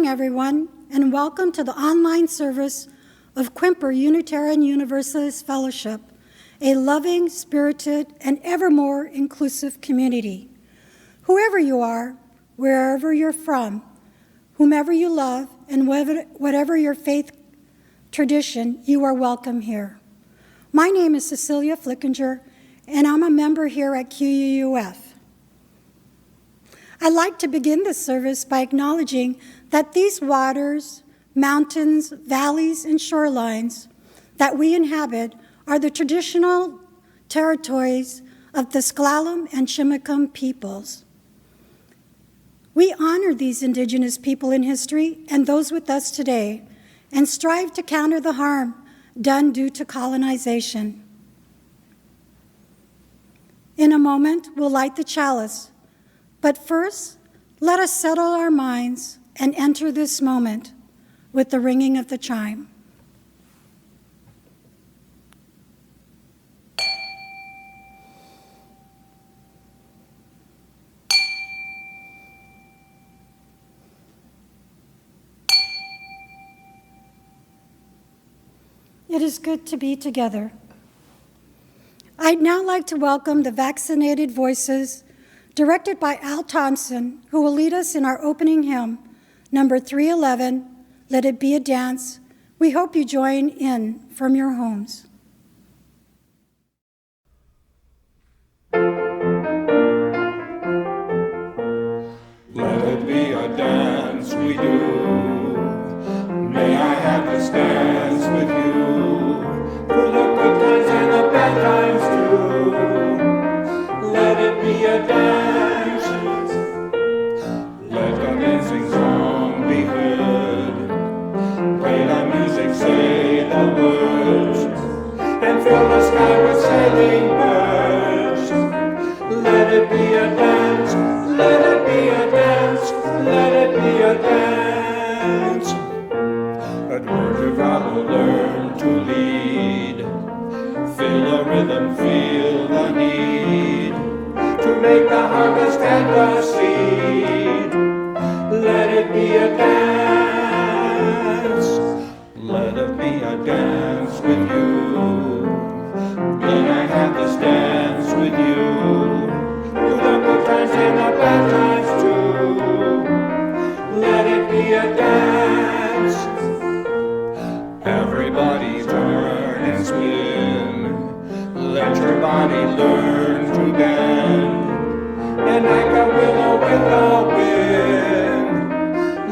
morning, everyone, and welcome to the online service of Quimper Unitarian Universalist Fellowship, a loving, spirited, and ever more inclusive community. Whoever you are, wherever you're from, whomever you love, and whatever your faith tradition, you are welcome here. My name is Cecilia Flickinger, and I'm a member here at QUUF. I'd like to begin this service by acknowledging that these waters, mountains, valleys, and shorelines that we inhabit are the traditional territories of the Sklallam and Chimicum peoples. We honor these indigenous people in history and those with us today, and strive to counter the harm done due to colonization. In a moment, we'll light the chalice, but first, let us settle our minds and enter this moment with the ringing of the chime. It is good to be together. I'd now like to welcome the Vaccinated Voices, directed by Al Thompson, who will lead us in our opening hymn, number 311, Let It Be a Dance. We hope you join in from your homes. Let it be a dance we do. May I have this dance with you, through the good times and the bad times too. Let it be a dance. Let the dancing song be heard. Play the music, say the words, and fill the sky with sailing birds. Let it be a dance. Let it be a dance. Let it be a dance. At work you will learn to lead. Feel the rhythm, feel the need, to make the harvest and the seed. Let it be a dance. Let it be a dance with you. May I have this dance with you, through the good times and the bad times too. Let it be a dance. Everybody turn and spin. Let your body learn to bend, and like a willow with the wind.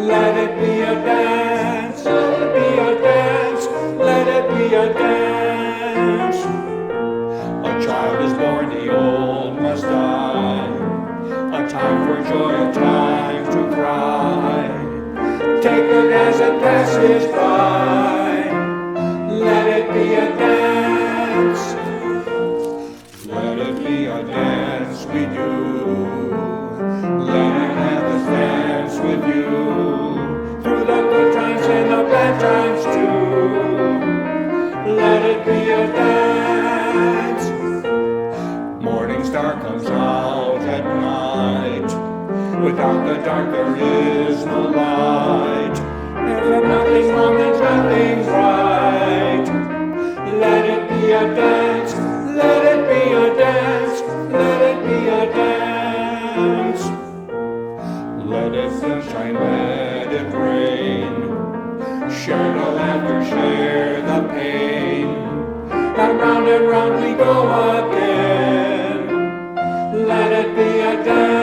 Let it be a dance. Let it be a dance. Let it be a dance. A child is born, the old must die. A time for joy, a time to cry. Take it as it passes by. Let it be a dance. Let it be a dance we do. Let it have this dance with you, through the good times and the bad times too. Let it be a dance. Morning star comes out at night. Without the dark there is no light. And if nothing's wrong, then nothing's right. Let it be a dance. Let it be a dance. Let it be a dance. Let it sunshine, let it rain. Share the laughter, share the pain. And round we go again. Let it be a dance.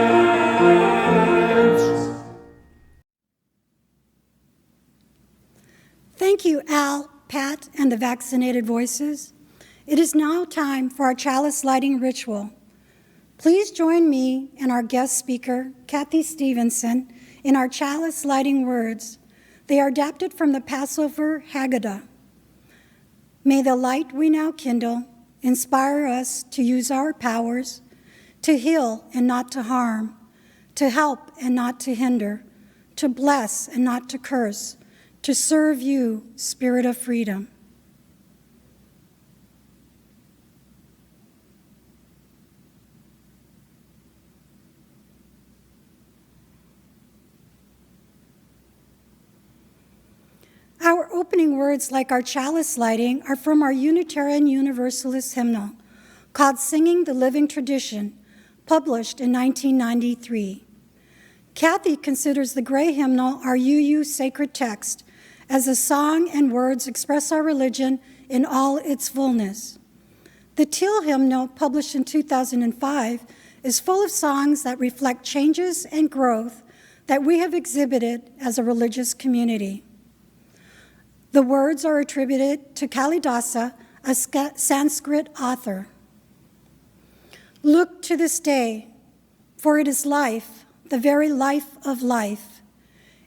Thank you, Al, Pat, and the Vaccinated Voices. It is now time for our chalice lighting ritual. Please join me and our guest speaker, Kathy Stevenson, in our chalice lighting words. They are adapted from the Passover Haggadah. May the light we now kindle inspire us to use our powers, to heal and not to harm, to help and not to hinder, to bless and not to curse, to serve you, Spirit of freedom. opening words, like our chalice lighting, are from our Unitarian Universalist hymnal called Singing the Living Tradition, published in 1993. Kathy considers the gray hymnal our UU sacred text, as the song and words express our religion in all its fullness. The teal hymnal, published in 2005, is full of songs that reflect changes and growth that we have exhibited as a religious community. The words are attributed to Kalidasa, a Sanskrit author. Look to this day, for it is life, the very life of life.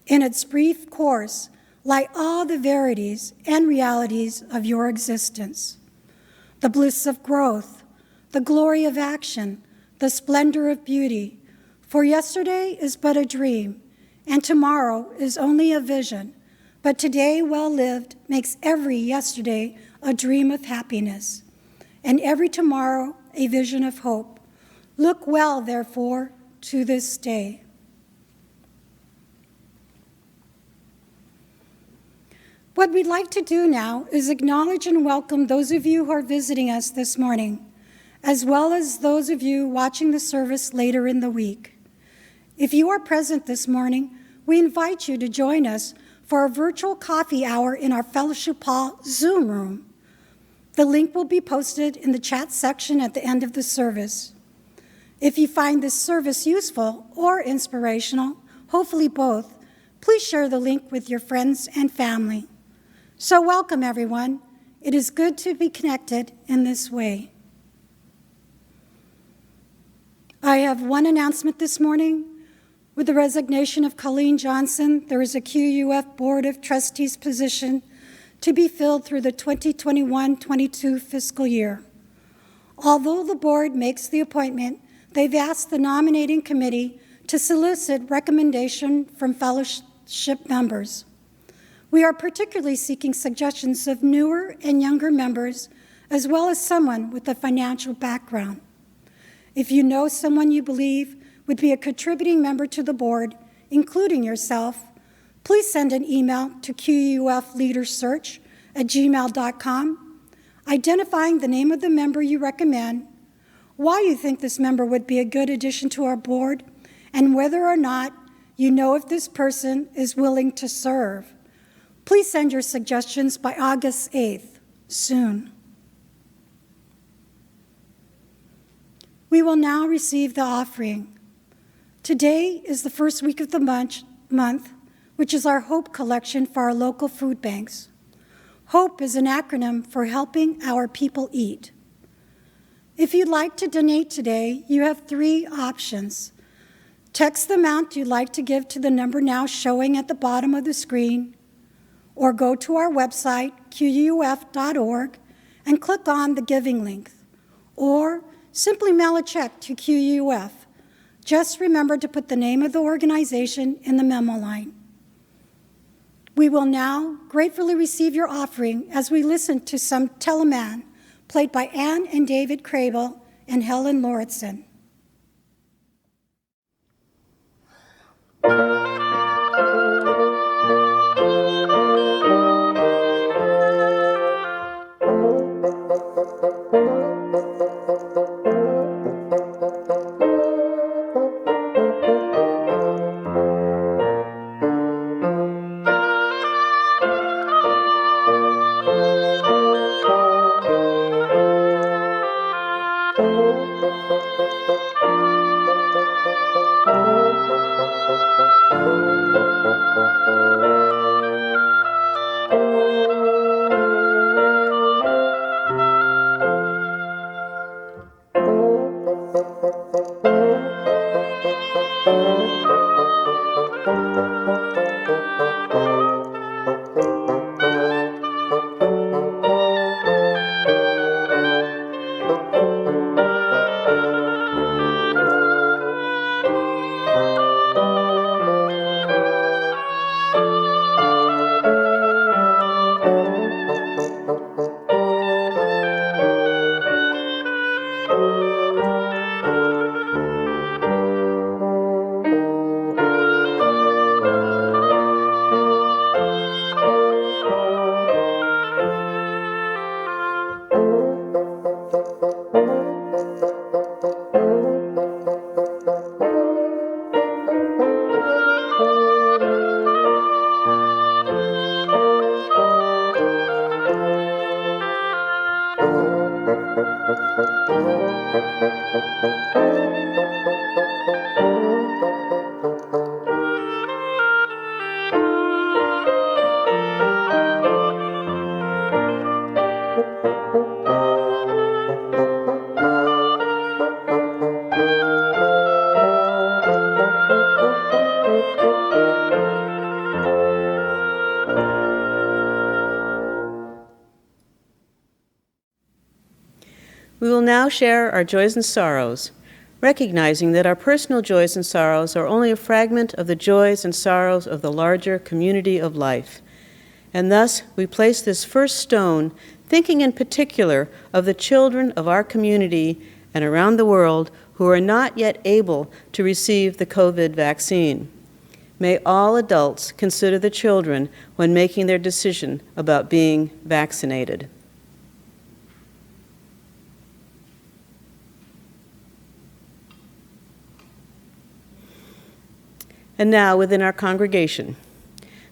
In its brief course lie all the verities and realities of your existence. The bliss of growth, the glory of action, the splendor of beauty. For yesterday is but a dream, and tomorrow is only a vision. But today, well lived, makes every yesterday a dream of happiness, and every tomorrow a vision of hope. Look well, therefore, to this day. What we'd like to do now is acknowledge and welcome those of you who are visiting us this morning, as well as those of you watching the service later in the week. If you are present this morning, we invite you to join us for a virtual coffee hour in our Fellowship Hall Zoom room. The link will be posted in the chat section at the end of the service. If you find this service useful or inspirational, hopefully both, please share the link with your friends and family. So welcome, everyone. It is good to be connected in this way. I have one announcement this morning. With the resignation of Colleen Johnson, there is a QUF Board of Trustees position to be filled through the 2021-22 fiscal year. Although the board makes the appointment, they've asked the nominating committee to solicit recommendation from fellowship members. We are particularly seeking suggestions of newer and younger members, as well as someone with a financial background. If you know someone you believe would be a contributing member to the board, including yourself, please send an email to qufleadersearch@gmail.com, identifying the name of the member you recommend, why you think this member would be a good addition to our board, and whether or not you know if this person is willing to serve. Please send your suggestions by August 8th, soon. We will now receive the offering. Today is the first week of the month, which is our HOPE collection for our local food banks. HOPE is an acronym for Helping Our People Eat. If you'd like to donate today, you have 3 options. Text the amount you'd like to give to the number now showing at the bottom of the screen, or go to our website, quf.org, and click on the giving link, or simply mail a check to QUF. Just remember to put the name of the organization in the memo line. We will now gratefully receive your offering as we listen to some Telemann, played by Anne and David Krabill and Helen Lauritzen. We will now share our joys and sorrows, recognizing that our personal joys and sorrows are only a fragment of the joys and sorrows of the larger community of life. And thus, we place this first stone thinking in particular of the children of our community and around the world who are not yet able to receive the COVID vaccine. May all adults consider the children when making their decision about being vaccinated. And now within our congregation.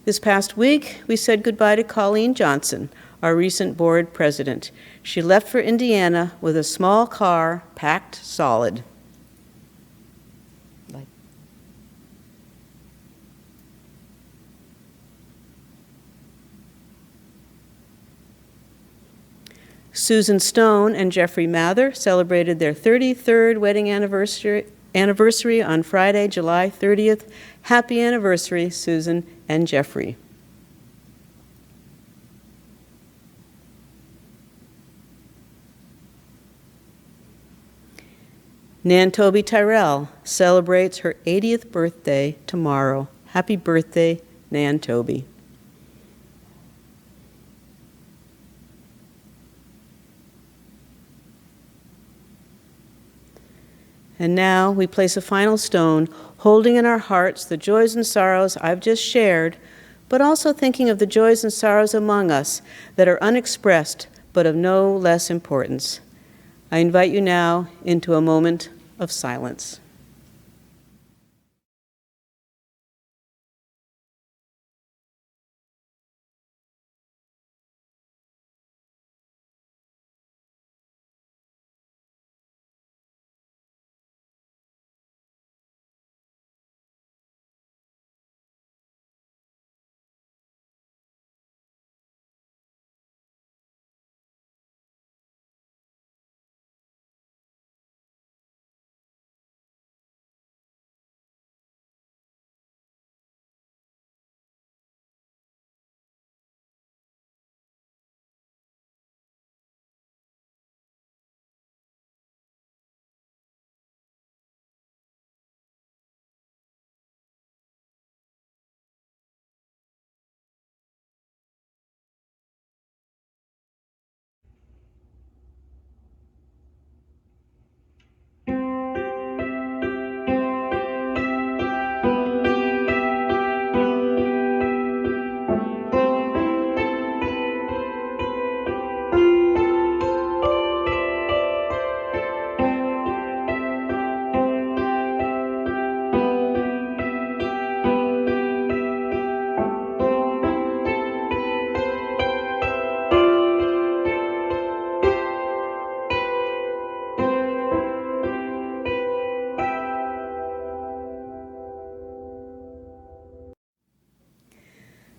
This past week, we said goodbye to Colleen Johnson, our recent board president. She left for Indiana with a small car packed solid. Susan Stone and Jeffrey Mather celebrated their 33rd wedding anniversary on Friday, July 30th. Happy anniversary, Susan and Jeffrey. Nan Toby Tyrell celebrates her 80th birthday tomorrow. Happy birthday, Nan Toby. And now we place a final stone, holding in our hearts the joys and sorrows I've just shared, but also thinking of the joys and sorrows among us that are unexpressed but of no less importance. I invite you now into a moment of silence.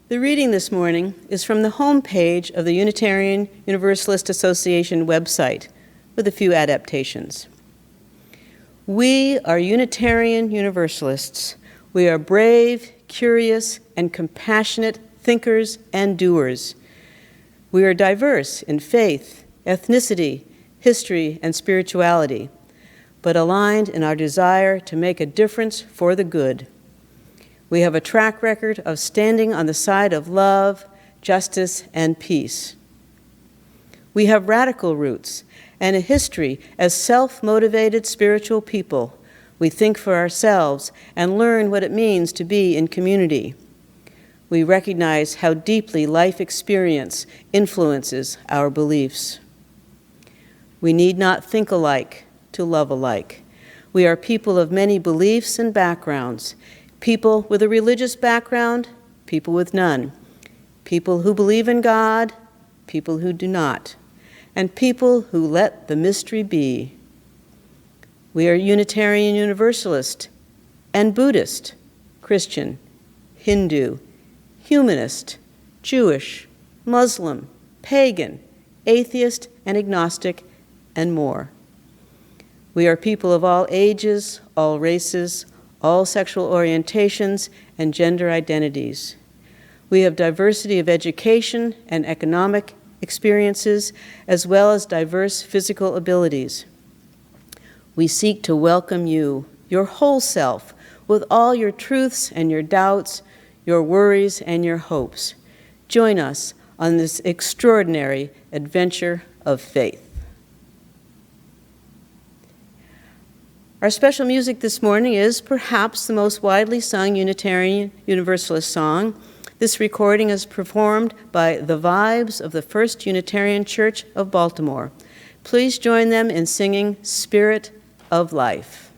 The reading this morning is from the homepage of the Unitarian Universalist Association website, with a few adaptations. We are Unitarian Universalists. We are brave, curious, and compassionate thinkers and doers. We are diverse in faith, ethnicity, history, and spirituality, but aligned in our desire to make a difference for the good. We have a track record of standing on the side of love, justice, and peace. We have radical roots and a history as self-motivated spiritual people. We think for ourselves and learn what it means to be in community. We recognize how deeply life experience influences our beliefs. We need not think alike to love alike. We are people of many beliefs and backgrounds, people with a religious background, people with none, people who believe in God, people who do not, and people who let the mystery be. We are Unitarian Universalist and Buddhist, Christian, Hindu, humanist, Jewish, Muslim, pagan, atheist, and agnostic, and more. We are people of all ages, all races, all sexual orientations, and gender identities. We have diversity of education and economic experiences, as well as diverse physical abilities. We seek to welcome you, your whole self, with all your truths and your doubts, your worries and your hopes. Join us on this extraordinary adventure of faith. Our special music this morning is perhaps the most widely sung Unitarian Universalist song. This recording is performed by the Vibes of the First Unitarian Church of Baltimore. Please join them in singing Spirit of Life.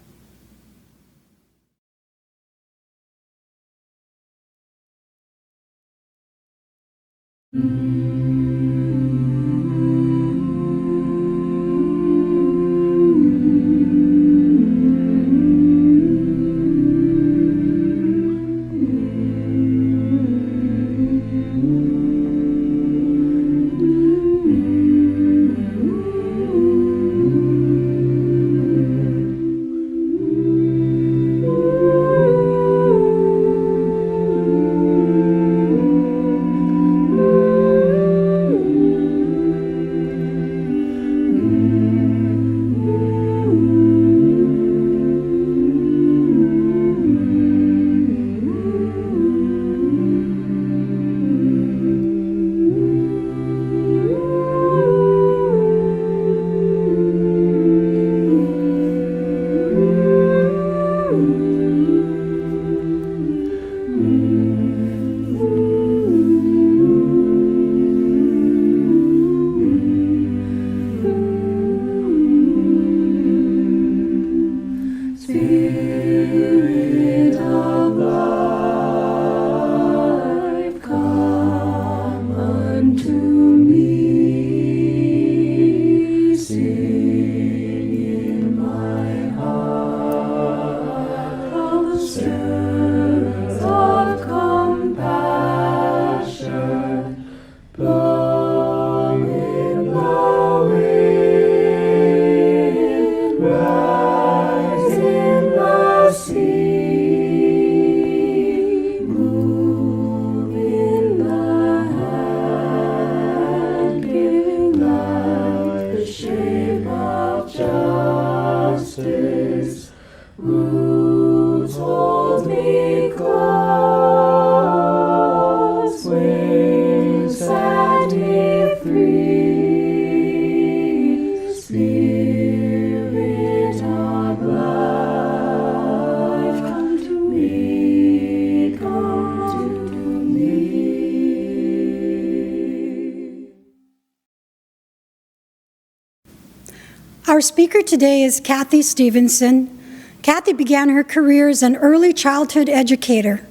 Our speaker today is Kathy Stevenson. Kathy began her career as an early childhood educator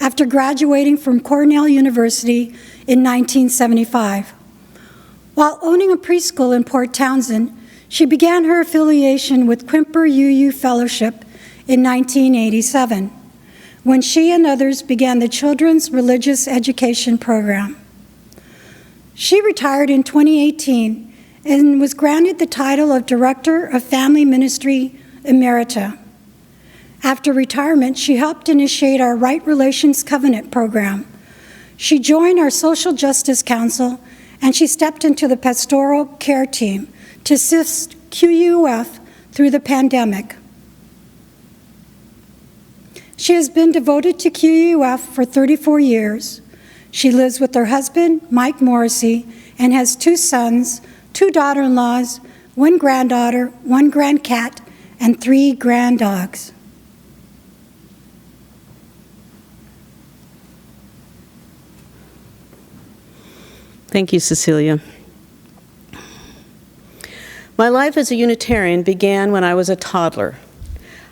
after graduating from Cornell University in 1975. While owning a preschool in Port Townsend, she began her affiliation with Quimper UU Fellowship in 1987, when she and others began the Children's Religious Education Program. She retired in 2018 and was granted the title of Director of Family Ministry Emerita. After retirement, she helped initiate our Right Relations Covenant program. She joined our Social Justice Council, and she stepped into the pastoral care team to assist QUF through the pandemic. She has been devoted to QUF for 34 years. She lives with her husband, Mike Morrissey, and has 2 sons, 2 daughter-in-laws, 1 granddaughter, 1 grandcat, and 3 granddogs. Thank you, Cecilia. My life as a Unitarian began when I was a toddler.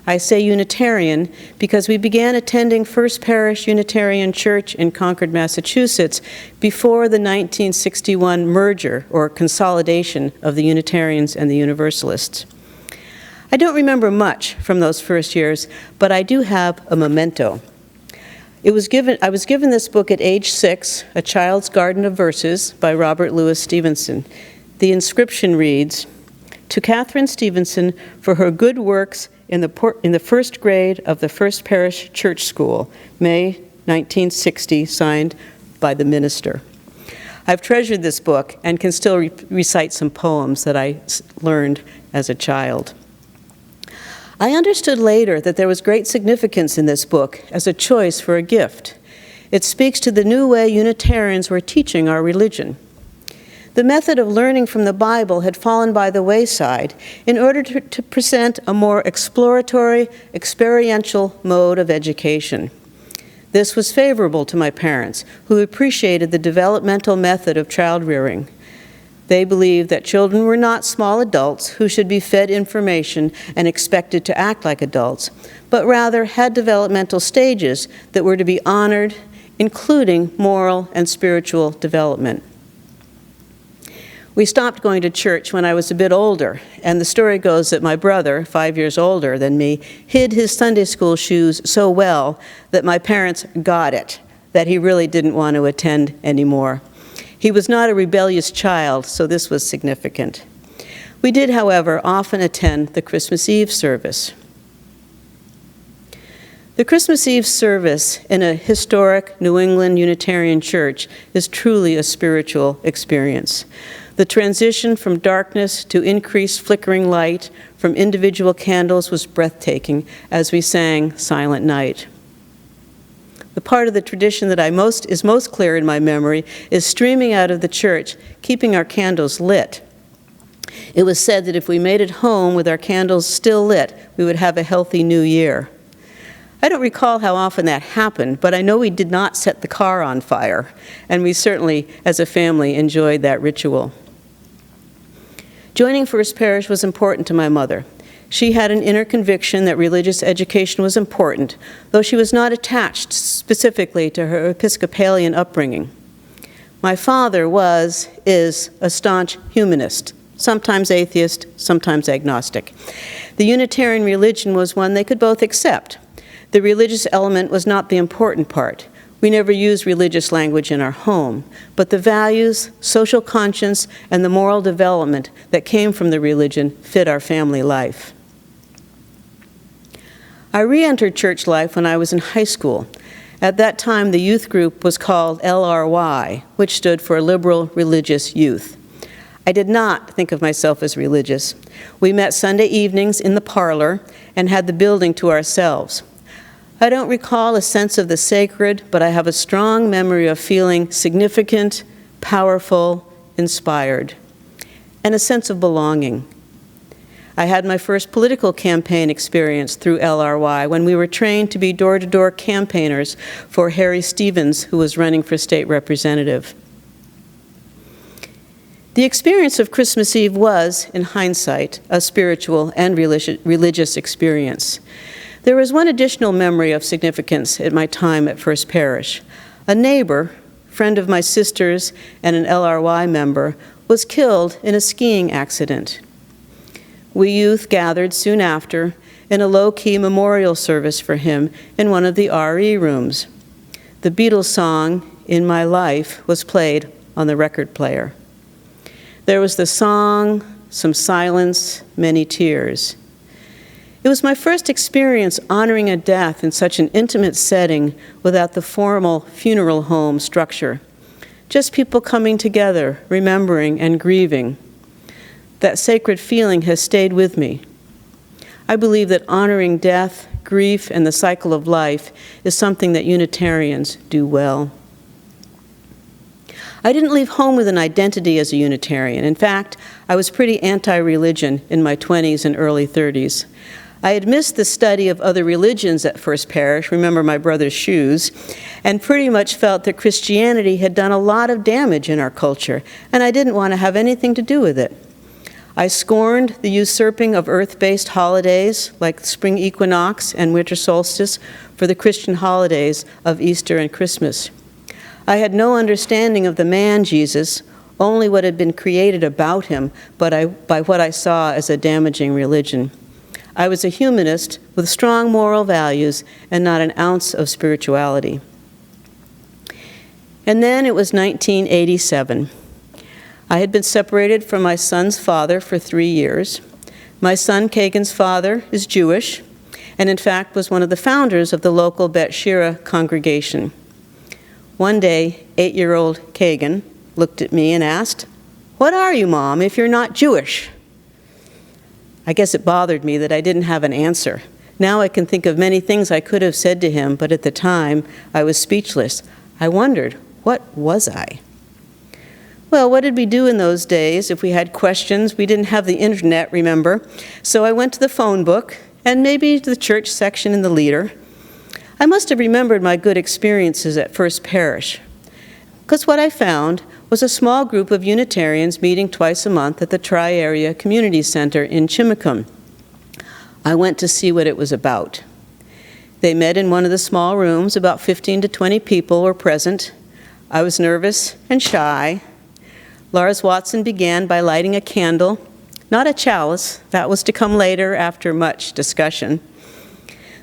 I say Unitarian because we began attending First Parish Unitarian Church in Concord, Massachusetts, before the 1961 merger or consolidation of the Unitarians and the Universalists. I don't remember much from those first years, but I do have a memento. I was given this book at age 6, A Child's Garden of Verses by Robert Louis Stevenson. The inscription reads, "To Catherine Stevenson for her good works in the first grade of the First Parish Church School, May 1960, signed by the minister." I've treasured this book and can still recite some poems that I learned as a child. I understood later that there was great significance in this book as a choice for a gift. It speaks to the new way Unitarians were teaching our religion. The method of learning from the Bible had fallen by the wayside in order to present a more exploratory, experiential mode of education. This was favorable to my parents, who appreciated the developmental method of child rearing. They believed that children were not small adults who should be fed information and expected to act like adults, but rather had developmental stages that were to be honored, including moral and spiritual development. We stopped going to church when I was a bit older, and the story goes that my brother, 5 years older than me, hid his Sunday school shoes so well that my parents got it, that he really didn't want to attend anymore. He was not a rebellious child, so this was significant. We did, however, often attend the Christmas Eve service. The Christmas Eve service in a historic New England Unitarian church is truly a spiritual experience. The transition from darkness to increased flickering light from individual candles was breathtaking as we sang Silent Night. The part of the tradition that is most clear in my memory is streaming out of the church, keeping our candles lit. It was said that if we made it home with our candles still lit, we would have a healthy new year. I don't recall how often that happened, but I know we did not set the car on fire, and we certainly, as a family, enjoyed that ritual. Joining First Parish was important to my mother. She had an inner conviction that religious education was important, though she was not attached specifically to her Episcopalian upbringing. My father is a staunch humanist, sometimes atheist, sometimes agnostic. The Unitarian religion was one they could both accept. The religious element was not the important part. We never used religious language in our home, but the values, social conscience, and the moral development that came from the religion fit our family life. I re-entered church life when I was in high school. At that time, the youth group was called LRY, which stood for Liberal Religious Youth. I did not think of myself as religious. We met Sunday evenings in the parlor and had the building to ourselves. I don't recall a sense of the sacred, but I have a strong memory of feeling significant, powerful, inspired, and a sense of belonging. I had my first political campaign experience through LRY when we were trained to be door-to-door campaigners for Harry Stevens, who was running for state representative. The experience of Christmas Eve was, in hindsight, a spiritual and religious experience. There was one additional memory of significance at my time at First Parish. A neighbor, friend of my sister's and an LRY member, was killed in a skiing accident. We youth gathered soon after in a low-key memorial service for him in one of the RE rooms. The Beatles song, "In My Life," was played on the record player. There was the song, some silence, many tears. It was my first experience honoring a death in such an intimate setting without the formal funeral home structure. Just people coming together, remembering and grieving. That sacred feeling has stayed with me. I believe that honoring death, grief, and the cycle of life is something that Unitarians do well. I didn't leave home with an identity as a Unitarian. In fact, I was pretty anti-religion in my 20s and early 30s. I had missed the study of other religions at First Parish, remember my brother's shoes, and pretty much felt that Christianity had done a lot of damage in our culture, and I didn't want to have anything to do with it. I scorned the usurping of earth-based holidays like the spring equinox and winter solstice for the Christian holidays of Easter and Christmas. I had no understanding of the man Jesus, only what had been created about him, but by what I saw as a damaging religion. I was a humanist with strong moral values and not an ounce of spirituality. And then it was 1987. I had been separated from my son's father for 3 years. My son Kagan's father is Jewish, and in fact was one of the founders of the local Bet Shira congregation. One day, 8-year-old Kagan, looked at me and asked, "What are you, Mom, if you're not Jewish?" I guess it bothered me that I didn't have an answer. Now I can think of many things I could have said to him, but at the time I was speechless. I wondered, what was I? Well, what did we do in those days if we had questions? We didn't have the internet, remember? So I went to the phone book and maybe to the church section in the Leader. I must have remembered my good experiences at First Parish, because what I found was a small group of Unitarians meeting twice a month at the Tri-Area Community Center in Chimacum. I went to see what it was about. They met in one of the small rooms. About 15 to 20 people were present. I was nervous and shy. Lars Watson began by lighting a candle, not a chalice. That was to come later after much discussion.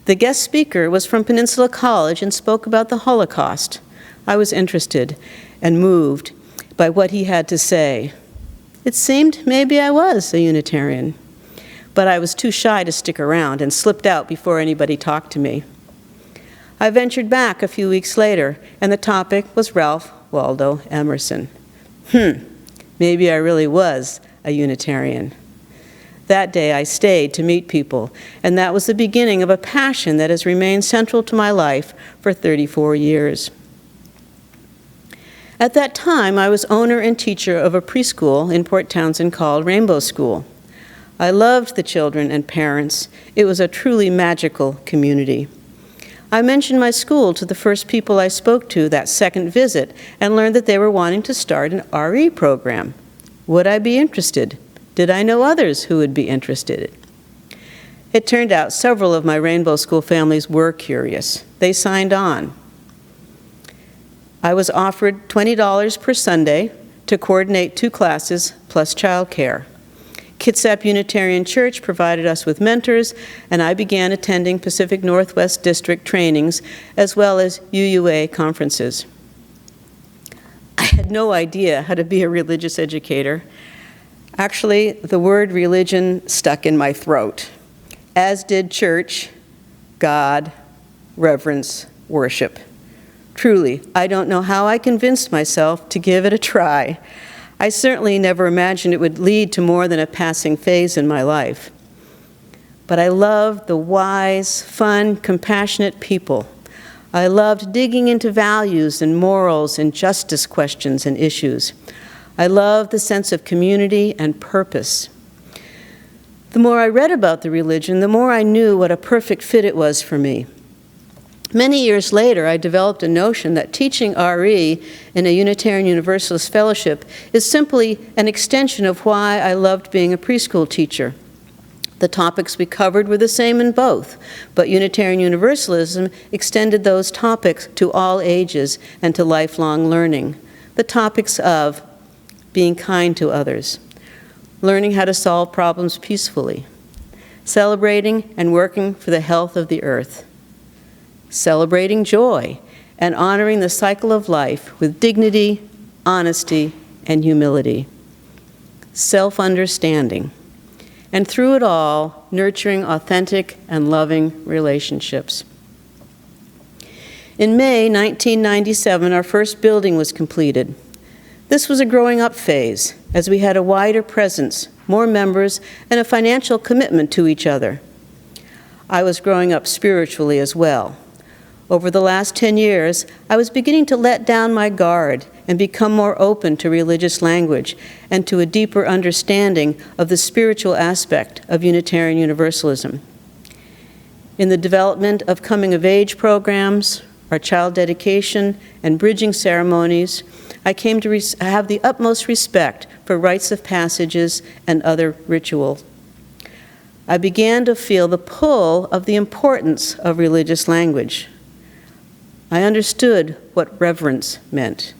The guest speaker was from Peninsula College and spoke about the Holocaust. I was interested and moved by what he had to say. It seemed maybe I was a Unitarian, but I was too shy to stick around and slipped out before anybody talked to me. I ventured back a few weeks later, and the topic was Ralph Waldo Emerson. Maybe I really was a Unitarian. That day I stayed to meet people, and that was the beginning of a passion that has remained central to my life for 34 years. At that time, I was owner and teacher of a preschool in Port Townsend called Rainbow School. I loved the children and parents. It was a truly magical community. I mentioned my school to the first people I spoke to that second visit and learned that they were wanting to start an RE program. Would I be interested? Did I know others who would be interested? It turned out several of my Rainbow School families were curious. They signed on. I was offered $20 per Sunday to coordinate 2 classes plus childcare. Kitsap Unitarian Church provided us with mentors, and I began attending Pacific Northwest District trainings as well as UUA conferences. I had no idea how to be a religious educator. Actually, the word religion stuck in my throat, as did church, God, reverence, worship. Truly, I don't know how I convinced myself to give it a try. I certainly never imagined it would lead to more than a passing phase in my life. But I loved the wise, fun, compassionate people. I loved digging into values and morals and justice questions and issues. I loved the sense of community and purpose. The more I read about the religion, the more I knew what a perfect fit it was for me. Many years later, I developed a notion that teaching RE in a Unitarian Universalist fellowship is simply an extension of why I loved being a preschool teacher. The topics we covered were the same in both, but Unitarian Universalism extended those topics to all ages and to lifelong learning. The topics of being kind to others, learning how to solve problems peacefully, celebrating and working for the health of the earth, celebrating joy, and honoring the cycle of life with dignity, honesty, and humility, self-understanding, and through it all, nurturing authentic and loving relationships. In May 1997, our first building was completed. This was a growing up phase, as we had a wider presence, more members, and a financial commitment to each other. I was growing up spiritually as well. Over the last 10 years, I was beginning to let down my guard and become more open to religious language and to a deeper understanding of the spiritual aspect of Unitarian Universalism. In the development of coming-of-age programs, our child dedication, and bridging ceremonies, I came to have the utmost respect for rites of passages and other rituals. I began to feel the pull of the importance of religious language. I understood what reverence meant.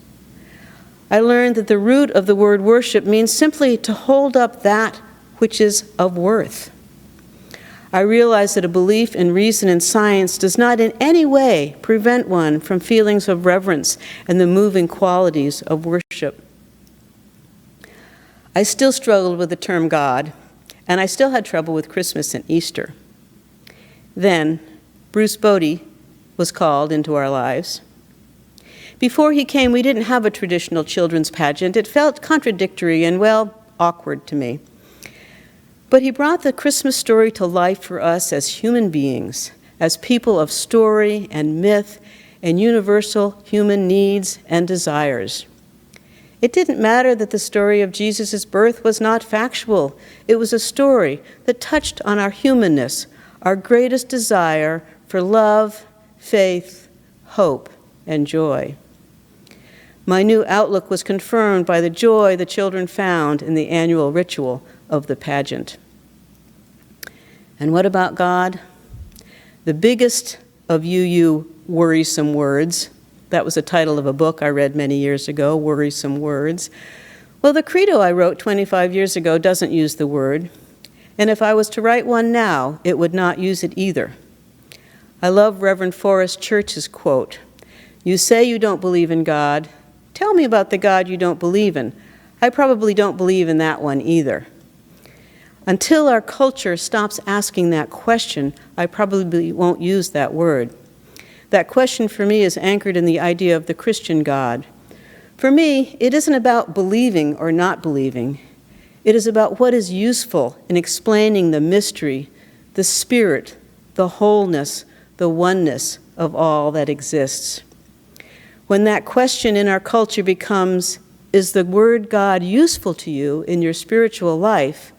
I learned that the root of the word worship means simply to hold up that which is of worth. I realized that a belief in reason and science does not in any way prevent one from feelings of reverence and the moving qualities of worship. I still struggled with the term God, and I still had trouble with Christmas and Easter. Then, Bruce Bodie was called into our lives. Before he came, we didn't have a traditional children's pageant. It felt contradictory and, well, awkward to me. But he brought the Christmas story to life for us as human beings, as people of story and myth and universal human needs and desires. It didn't matter that the story of Jesus' birth was not factual. It was a story that touched on our humanness, our greatest desire for love, faith, hope, and joy. My new outlook was confirmed by the joy the children found in the annual ritual of the pageant. And what about God? The biggest of you worrisome words. That was the title of a book I read many years ago, Worrisome Words. Well, the credo I wrote 25 years ago doesn't use the word, and if I was to write one now, it would not use it either. I love Reverend Forrest Church's quote, "You say you don't believe in God. Tell me about the God you don't believe in. I probably don't believe in that one either." Until our culture stops asking that question, I probably won't use that word. That question for me is anchored in the idea of the Christian God. For me, it isn't about believing or not believing. It is about what is useful in explaining the mystery, the spirit, the wholeness, the oneness of all that exists. When that question in our culture becomes, is the word God useful to you in your spiritual life?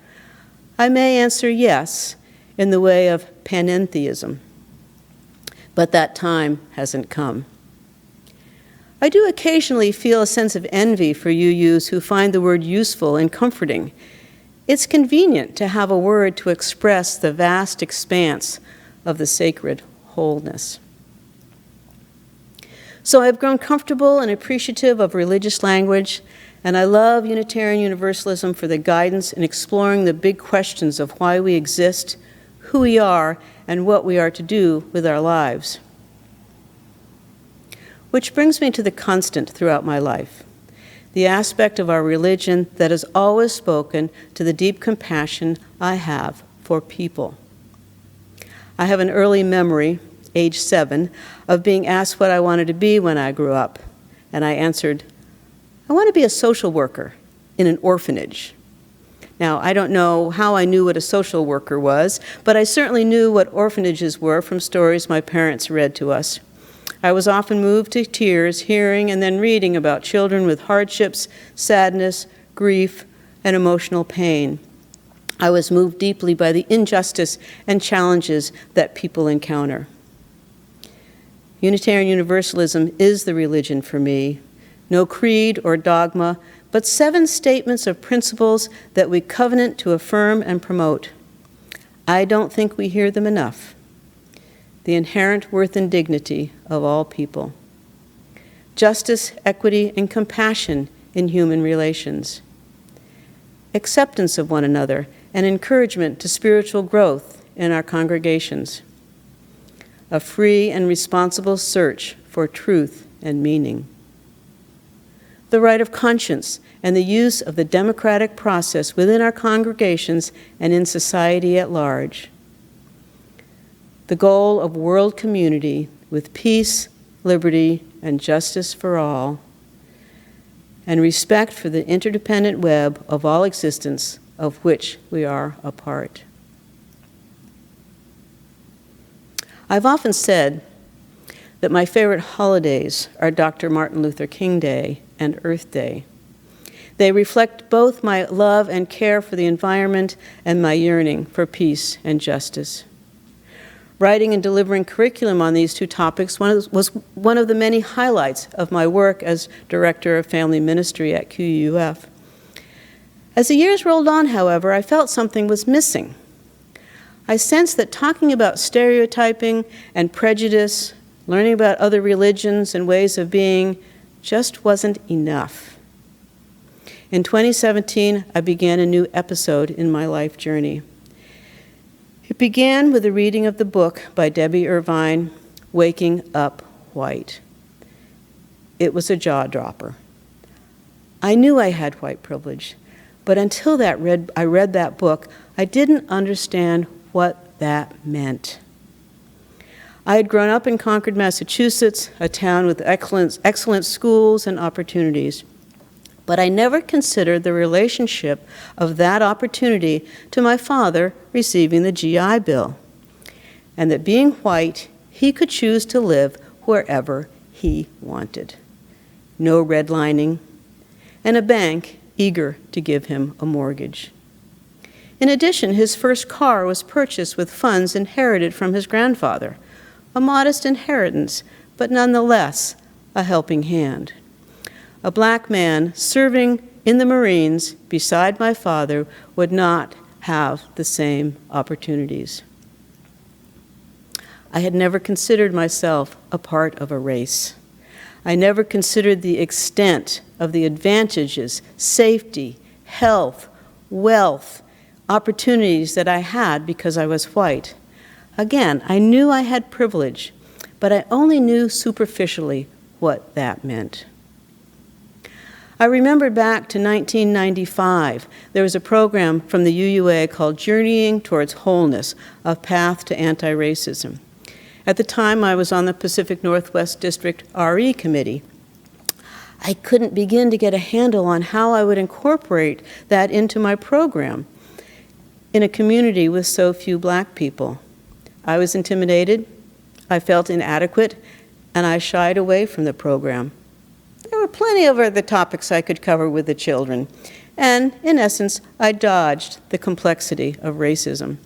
I may answer yes, in the way of panentheism. But that time hasn't come. I do occasionally feel a sense of envy for UUs who find the word useful and comforting. It's convenient to have a word to express the vast expanse of the sacred wholeness. So I've grown comfortable and appreciative of religious language, and I love Unitarian Universalism for the guidance in exploring the big questions of why we exist, who we are, and what we are to do with our lives. Which brings me to the constant throughout my life, the aspect of our religion that has always spoken to the deep compassion I have for people. I have an early memory, age 7, of being asked what I wanted to be when I grew up, and I answered, I want to be a social worker in an orphanage. Now, I don't know how I knew what a social worker was, but I certainly knew what orphanages were from stories my parents read to us. I was often moved to tears hearing and then reading about children with hardships, sadness, grief, and emotional pain. I was moved deeply by the injustice and challenges that people encounter. Unitarian Universalism is the religion for me. No creed or dogma, but 7 statements of principles that we covenant to affirm and promote. I don't think we hear them enough. The inherent worth and dignity of all people. Justice, equity, and compassion in human relations. Acceptance of one another and encouragement to spiritual growth in our congregations. A free and responsible search for truth and meaning. The right of conscience and the use of the democratic process within our congregations and in society at large. The goal of world community with peace, liberty, and justice for all, and respect for the interdependent web of all existence of which we are a part. I've often said that my favorite holidays are Dr. Martin Luther King Day and Earth Day. They reflect both my love and care for the environment and my yearning for peace and justice. Writing and delivering curriculum on these 2 topics was one of the many highlights of my work as Director of Family Ministry at QUF. As the years rolled on, however, I felt something was missing. I sensed that talking about stereotyping and prejudice, learning about other religions and ways of being, just wasn't enough. In 2017, I began a new episode in my life journey. It began with a reading of the book by Debbie Irvine, Waking Up White. It was a jaw-dropper. I knew I had white privilege, but until I read that book, I didn't understand what that meant. I had grown up in Concord, Massachusetts, a town with excellent schools and opportunities. But I never considered the relationship of that opportunity to my father receiving the GI Bill, and that being white, he could choose to live wherever he wanted. No redlining, and a bank eager to give him a mortgage. In addition, his first car was purchased with funds inherited from his grandfather, a modest inheritance, but nonetheless a helping hand. A black man serving in the Marines beside my father would not have the same opportunities. I had never considered myself a part of a race. I never considered the extent of the advantages, safety, health, wealth, opportunities that I had because I was white. Again, I knew I had privilege, but I only knew superficially what that meant. I remembered back to 1995. There was a program from the UUA called Journeying Towards Wholeness, A Path to Anti-Racism. At the time, I was on the Pacific Northwest District RE Committee. I couldn't begin to get a handle on how I would incorporate that into my program in a community with so few black people. I was intimidated, I felt inadequate, and I shied away from the program. There were plenty of other topics I could cover with the children, and in essence, I dodged the complexity of racism.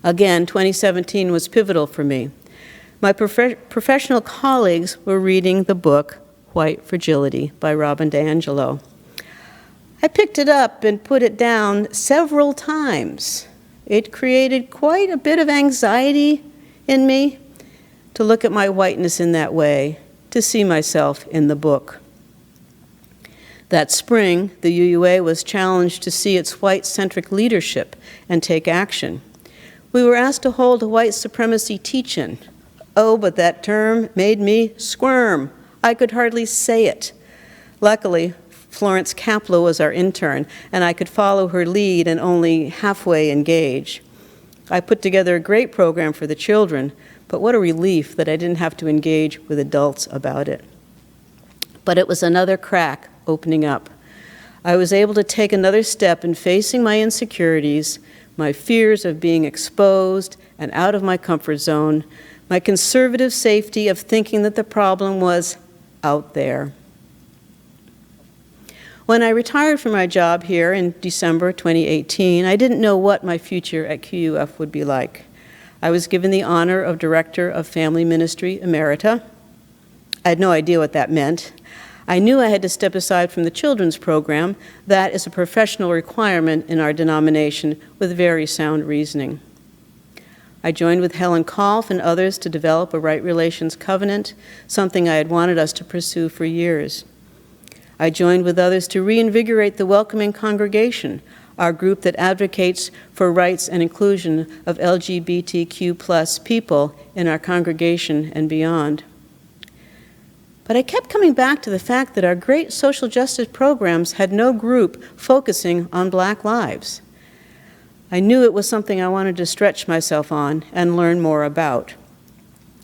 Again, 2017 was pivotal for me. My professional colleagues were reading the book White Fragility by Robin DiAngelo. I picked it up and put it down several times. It created quite a bit of anxiety in me to look at my whiteness in that way, to see myself in the book. That spring, the UUA was challenged to see its white-centric leadership and take action. We were asked to hold a white supremacy teach-in. Oh, but that term made me squirm. I could hardly say it. Luckily, Florence Kaplow was our intern, and I could follow her lead and only halfway engage. I put together a great program for the children, but what a relief that I didn't have to engage with adults about it. But it was another crack opening up. I was able to take another step in facing my insecurities, my fears of being exposed and out of my comfort zone, my conservative safety of thinking that the problem was out there. When I retired from my job here in December 2018, I didn't know what my future at QUF would be like. I was given the honor of Director of Family Ministry Emerita. I had no idea what that meant. I knew I had to step aside from the children's program. That is a professional requirement in our denomination with very sound reasoning. I joined with Helen Kolf and others to develop a Right Relations Covenant, something I had wanted us to pursue for years. I joined with others to reinvigorate the Welcoming Congregation, our group that advocates for rights and inclusion of LGBTQ+ people in our congregation and beyond. But I kept coming back to the fact that our great social justice programs had no group focusing on Black lives. I knew it was something I wanted to stretch myself on and learn more about.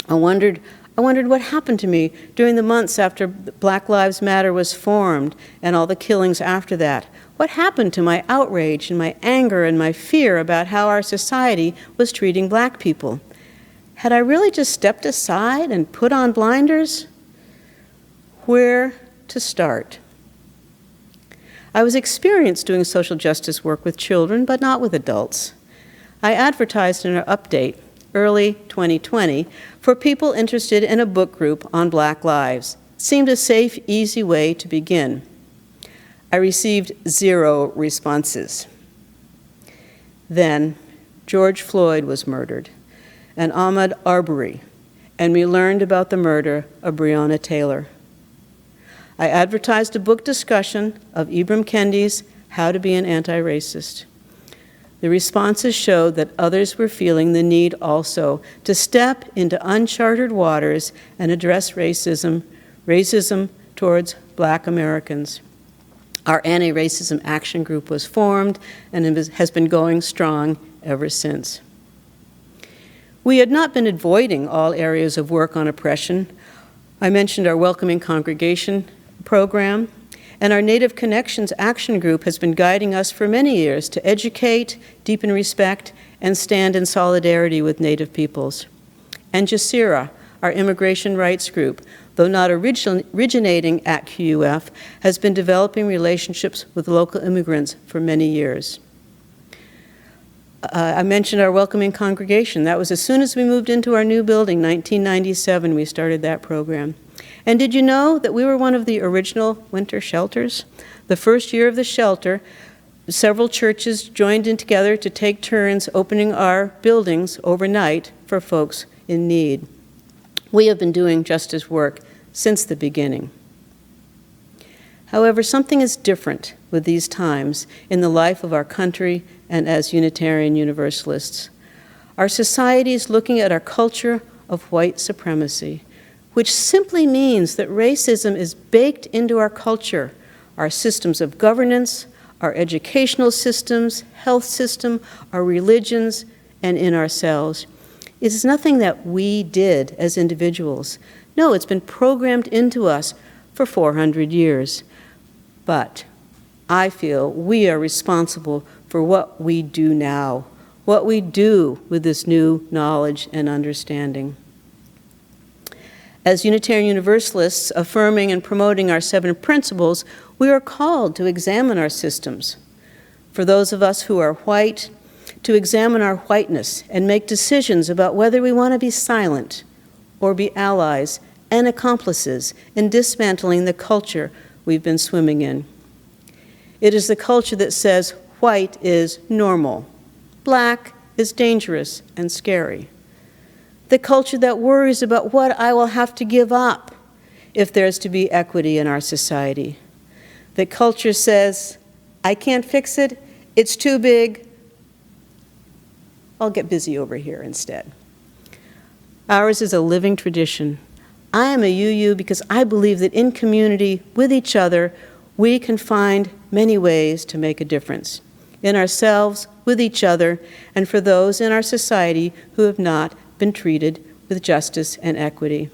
I wondered what happened to me during the months after Black Lives Matter was formed and all the killings after that. What happened to my outrage and my anger and my fear about how our society was treating Black people? Had I really just stepped aside and put on blinders? Where to start? I was experienced doing social justice work with children, but not with adults. I advertised in our update, early 2020, for people interested in a book group on Black lives. It seemed a safe, easy way to begin. I received 0 responses. Then, George Floyd was murdered, and Ahmaud Arbery, and we learned about the murder of Breonna Taylor. I advertised a book discussion of Ibram Kendi's How to Be an Anti-Racist. The responses showed that others were feeling the need also to step into uncharted waters and address racism towards Black Americans. Our anti-racism action group was formed and has been going strong ever since. We had not been avoiding all areas of work on oppression. I mentioned our Welcoming Congregation program, and our Native Connections Action Group has been guiding us for many years to educate, deepen respect, and stand in solidarity with Native peoples. And JASIRA, our immigration rights group, though not originating at QUF, has been developing relationships with local immigrants for many years. I mentioned our Welcoming Congregation. That was as soon as we moved into our new building, 1997, we started that program. And did you know that we were one of the original winter shelters? The first year of the shelter, several churches joined in together to take turns opening our buildings overnight for folks in need. We have been doing justice work since the beginning. However, something is different with these times in the life of our country and as Unitarian Universalists. Our society is looking at our culture of white supremacy, which simply means that racism is baked into our culture, our systems of governance, our educational systems, health system, our religions, and in ourselves. It is nothing that we did as individuals. No, it's been programmed into us for 400 years. But I feel we are responsible for what we do now, what we do with this new knowledge and understanding. As Unitarian Universalists affirming and promoting our 7 principles, we are called to examine our systems. For those of us who are white, to examine our whiteness and make decisions about whether we want to be silent or be allies and accomplices in dismantling the culture we've been swimming in. It is the culture that says white is normal, black is dangerous and scary. The culture that worries about what I will have to give up if there's to be equity in our society. The culture says, I can't fix it, it's too big, I'll get busy over here instead. Ours is a living tradition. I am a UU because I believe that in community with each other, we can find many ways to make a difference. In ourselves, with each other, and for those in our society who have not been treated with justice and equity.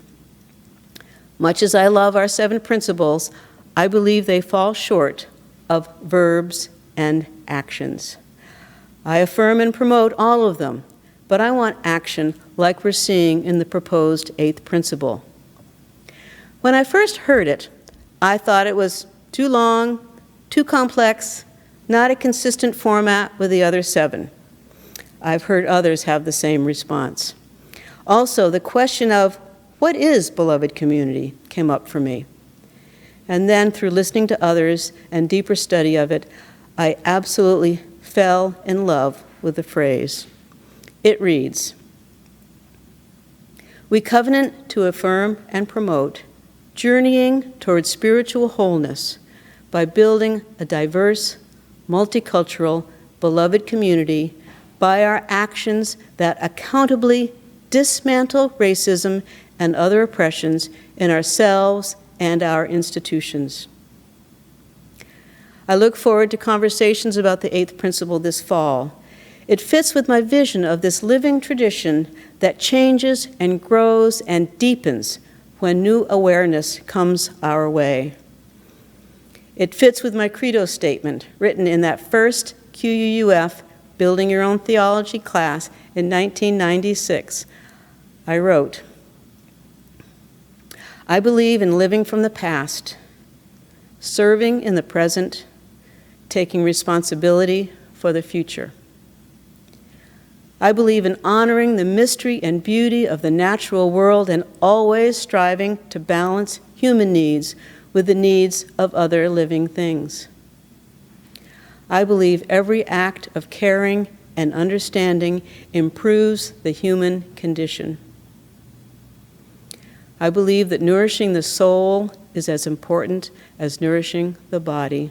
Much as I love our 7 principles, I believe they fall short of verbs and actions. I affirm and promote all of them, but I want action like we're seeing in the proposed 8th principle. When I first heard it, I thought it was too long, too complex, not a consistent format with the other 7. I've heard others have the same response. Also, the question of what is beloved community came up for me. And then through listening to others and deeper study of it, I absolutely fell in love with the phrase. It reads, we covenant to affirm and promote journeying toward spiritual wholeness by building a diverse, multicultural, beloved community by our actions that accountably dismantle racism and other oppressions in ourselves and our institutions. I look forward to conversations about the 8th principle this fall. It fits with my vision of this living tradition that changes and grows and deepens when new awareness comes our way. It fits with my credo statement written in that first QUF Building Your Own Theology class in 1996. I wrote, I believe in living from the past, serving in the present, taking responsibility for the future. I believe in honoring the mystery and beauty of the natural world and always striving to balance human needs with the needs of other living things. I believe every act of caring and understanding improves the human condition. I believe that nourishing the soul is as important as nourishing the body.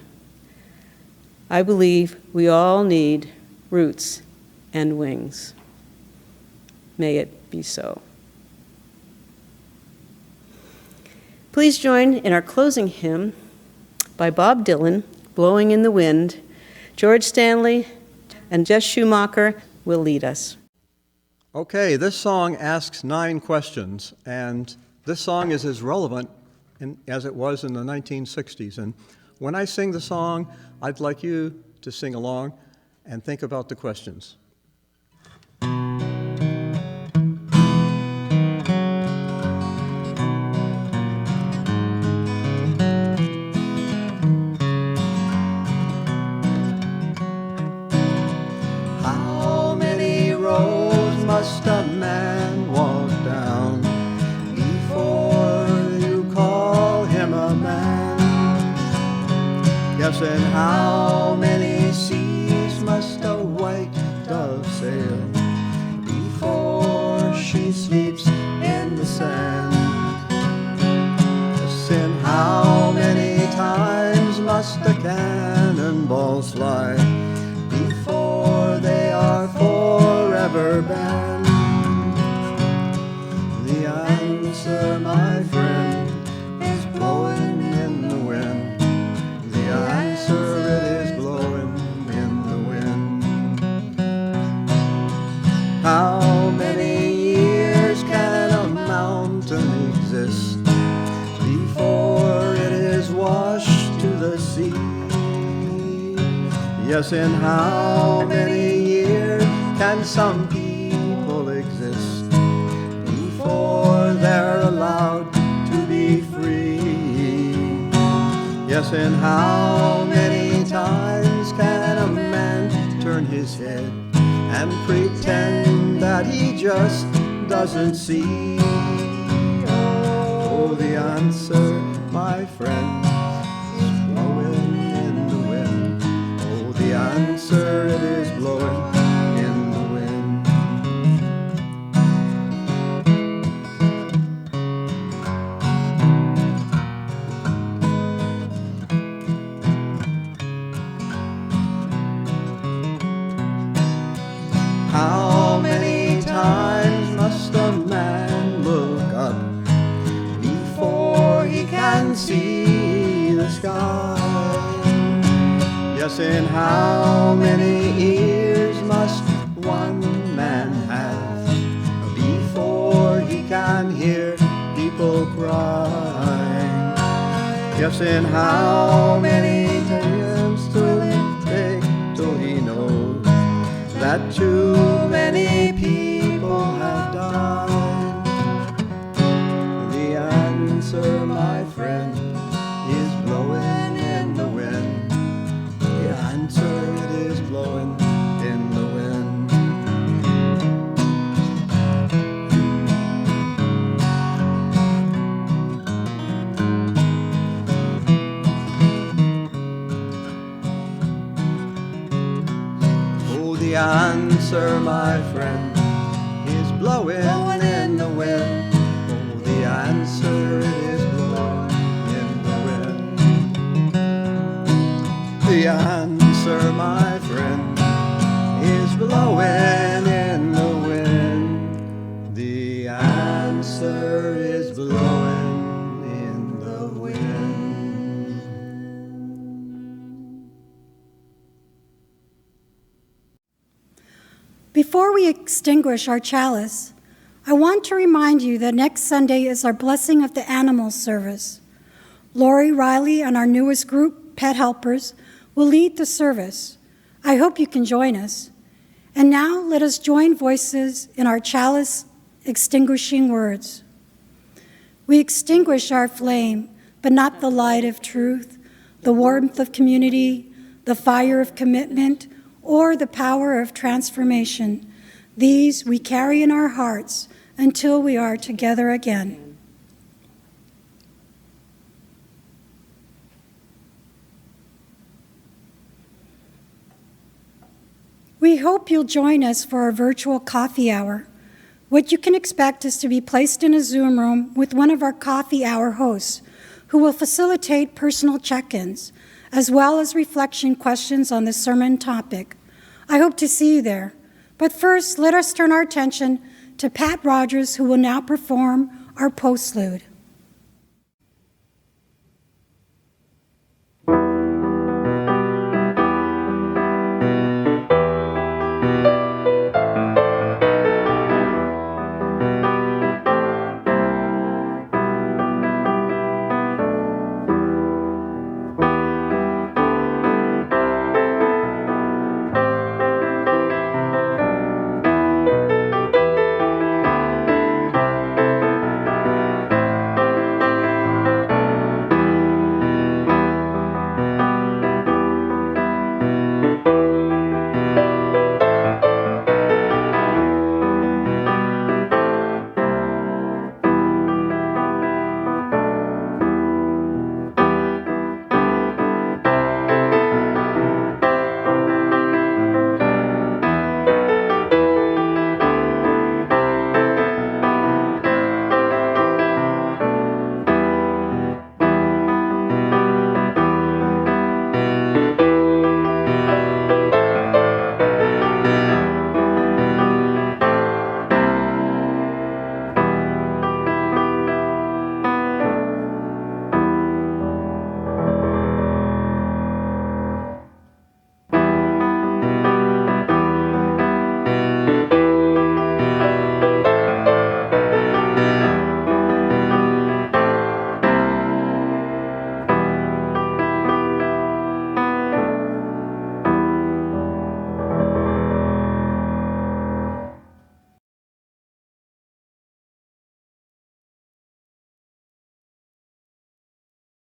I believe we all need roots and wings. May it be so. Please join in our closing hymn by Bob Dylan, Blowing in the Wind. George Stanley and Jess Schumacher will lead us. Okay, this song asks 9 questions, and this song is as relevant as it was in the 1960s. And when I sing the song, I'd like you to sing along and think about the questions. How many roads must a man walk down before you call him a man? Yes, and how many seas must a white dove sail before she sleeps in the sand? Yes, and how many times must the cannonballs fly before they are forever banned? The answer, my friend, is blowing in the wind. The answer, it is blowing in the wind. How many years can a mountain exist before it is washed to the sea? Yes, in how many years can some people exist before they're allowed to be free? Yes, and how many times can a man turn his head and pretend that he just doesn't see? Oh, the answer, my friend, is blowing in the wind. Oh, the answer, it is blowing in the wind. How many times must a man look up before he can see the sky? Yes, and how many ears must one man have before he can hear people cry? Yes, and how many times will it take till he knows that too many people have died? The answer, my friend, is blowing in the wind. The answer, it is blowing in the wind. Oh, the answer, my friend, is blowing in the wind. Oh, the answer, it is blowing in the wind. The answer, my friend, is blowing in the wind. The answer is blowing in the wind. Before we extinguish our chalice, I want to remind you that next Sunday is our Blessing of the Animals service. Lori Riley and our newest group, Pet Helpers, will lead the service. I hope you can join us. And now let us join voices in our chalice extinguishing words. We extinguish our flame, but not the light of truth, the warmth of community, the fire of commitment, or the power of transformation. These we carry in our hearts until we are together again. We hope you'll join us for our virtual coffee hour. What you can expect is to be placed in a Zoom room with one of our coffee hour hosts who will facilitate personal check-ins, as well as reflection questions on the sermon topic. I hope to see you there. But first, let us turn our attention to Pat Rodgers, who will now perform our postlude.